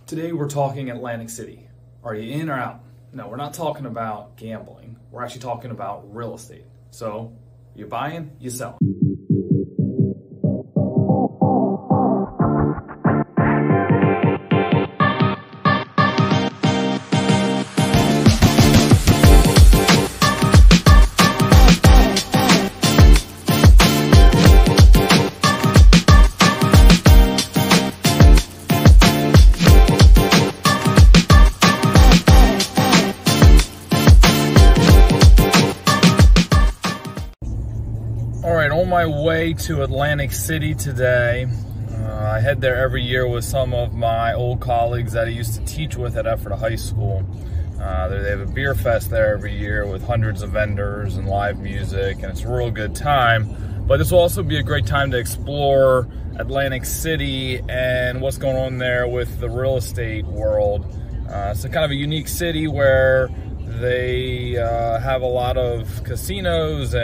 Today we're talking Atlantic City. Are you in or out? No, we're not talking about gambling. We're actually talking about real estate. So, you buying, you sell. On my way to Atlantic City today. I head there every year with some of my old colleagues that I used to teach with at Ephrata High School. They have a beer fest there every year with hundreds of vendors and live music, and it's a real good time. But this will also be a great time to explore Atlantic City and what's going on there with the real estate world. It's a kind of a unique city where they have a lot of casinos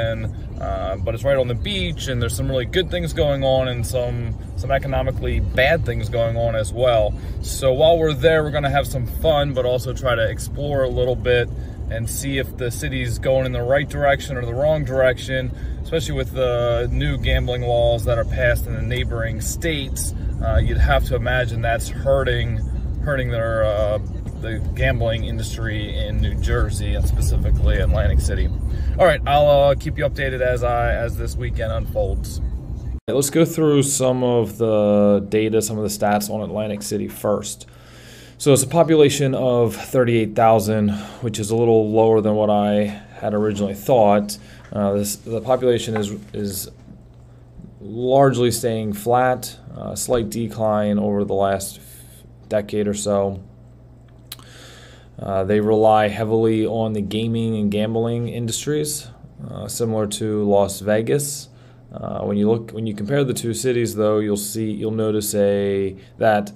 but it's right on the beach, and there's some really good things going on and some economically bad things going on as well. So while we're there, we're gonna have some fun, but also try to explore a little bit and see if the city's going in the right direction or the wrong direction, especially with the new gambling laws that are passed in the neighboring states. You'd have to imagine that's hurting the gambling industry in New Jersey, and specifically Atlantic City. All right, I'll keep you updated as this weekend unfolds. Let's go through some of the data, some of the stats on Atlantic City first. So it's a population of 38,000, which is a little lower than what I had originally thought. The population is largely staying flat, a slight decline over the last decade or so. They rely heavily on the gaming and gambling industries, similar to Las Vegas. When you compare the two cities, though, you'll notice that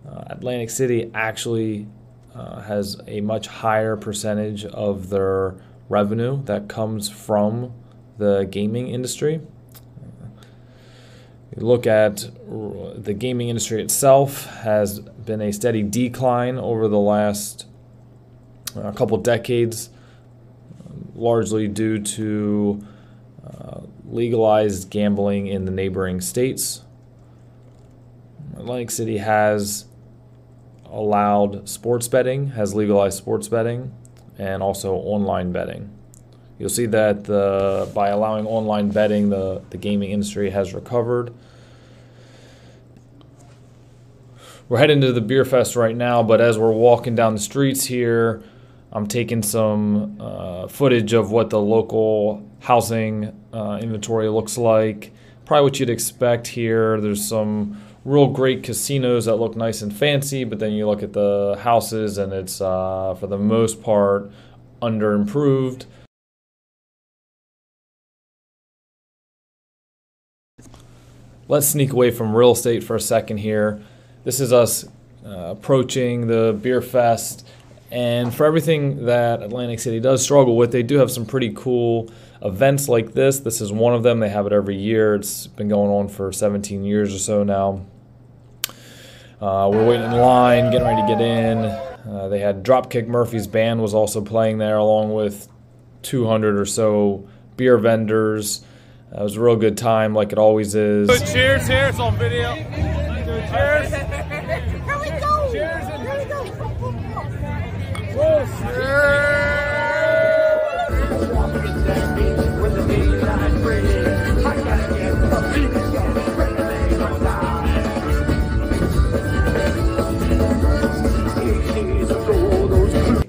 Atlantic City actually has a much higher percentage of their revenue that comes from the gaming industry. You look at the gaming industry itself has been a steady decline over the last a couple decades, largely due to legalized gambling in the neighboring states. Atlantic City has allowed sports betting, has legalized sports betting, and also online betting. You'll see that by allowing online betting, the gaming industry has recovered. We're heading to the beer fest right now, but as we're walking down the streets here, I'm taking some footage of what the local housing inventory looks like. Probably what you'd expect here. There's some real great casinos that look nice and fancy, but then you look at the houses and it's, for the most part, under-improved. Let's sneak away from real estate for a second here. This is us approaching the beer fest. And for everything that Atlantic City does struggle with, they do have some pretty cool events like this. This is one of them. They have it every year. It's been going on for 17 years or so now. We're waiting in line, getting ready to get in. They had Dropkick Murphys band was also playing there, along with 200 or so beer vendors. It was a real good time, like it always is. Cheers here, it's on video. Cheers. Here we go. Cheers. Here we go.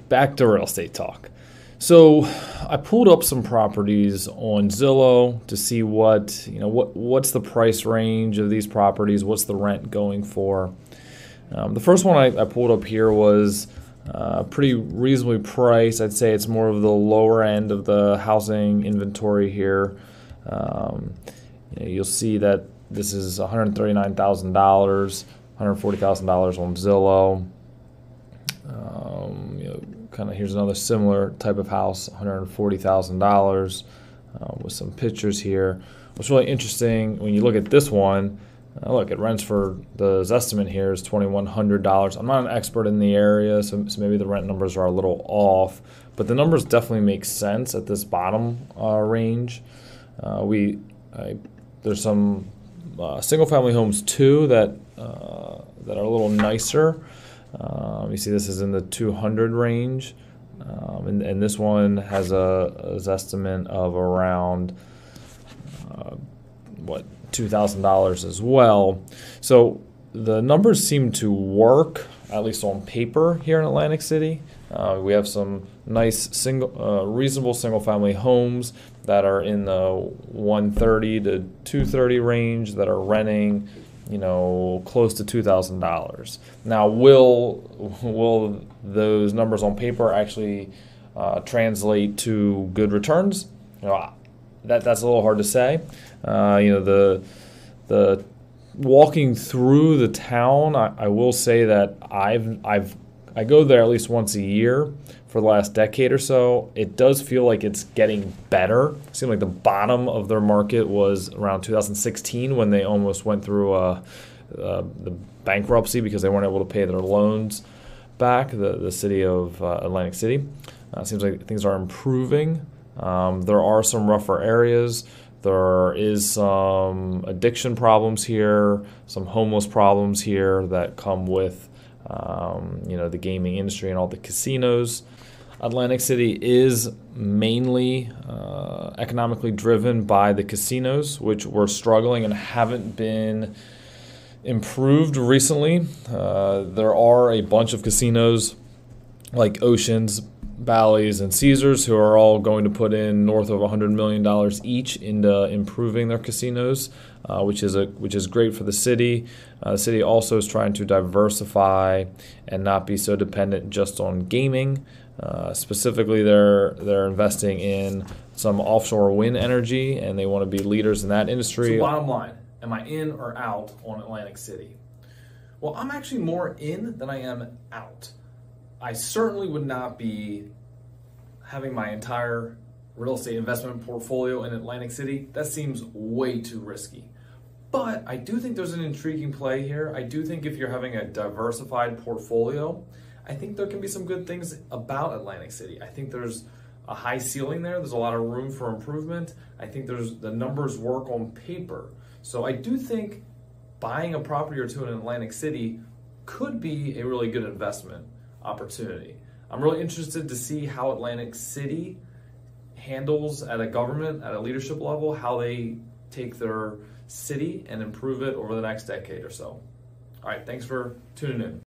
Back to real estate talk. So I pulled up some properties on Zillow to see what's the price range of these properties, what's the rent going for. The first one I pulled up here was pretty reasonably priced. I'd say it's more of the lower end of the housing inventory here. You'll see that this is $139,000, $140,000 on Zillow. Here's another similar type of house, $140,000, with some pictures here. What's really interesting when you look at this one, Look, it rents for the estimate here is $2,100. I'm not an expert in the area, so maybe the rent numbers are a little off, but the numbers definitely make sense at this bottom range. There's some single-family homes too that are a little nicer. You see, this is in the 200 range, and this one has an estimate of around $2,000 as well. So the numbers seem to work, at least on paper, here in Atlantic City. We have some nice reasonable single-family homes that are in the 130 to 230 range that are renting, close to $2,000. Now, will those numbers on paper actually translate to good returns? That's a little hard to say. The walking through the town, I will say that I go there at least once a year for the last decade or so. It does feel like it's getting better. It seemed like the bottom of their market was around 2016 when they almost went through the bankruptcy because they weren't able to pay their loans back, the city of Atlantic City. It seems like things are improving. There are some rougher areas. There is some addiction problems here, some homeless problems here that come with the gaming industry and all the casinos. Atlantic City is mainly economically driven by the casinos, which were struggling and haven't been improved recently. There are a bunch of casinos like Oceans, Bally's, and Caesars who are all going to put in north of $100 million each into improving their casinos, which is great for the city. The city also is trying to diversify and not be so dependent just on gaming. Specifically, they're investing in some offshore wind energy, and they want to be leaders in that industry. So bottom line, am I in or out on Atlantic City? Well, I'm actually more in than I am out. I certainly would not be having my entire real estate investment portfolio in Atlantic City. That seems way too risky. But I do think there's an intriguing play here. I do think if you're having a diversified portfolio, I think there can be some good things about Atlantic City. I think there's a high ceiling there. There's a lot of room for improvement. I think the numbers work on paper. So I do think buying a property or two in Atlantic City could be a really good investment opportunity. I'm really interested to see how Atlantic City handles at a government, at a leadership level, how they take their city and improve it over the next decade or so. All right, thanks for tuning in.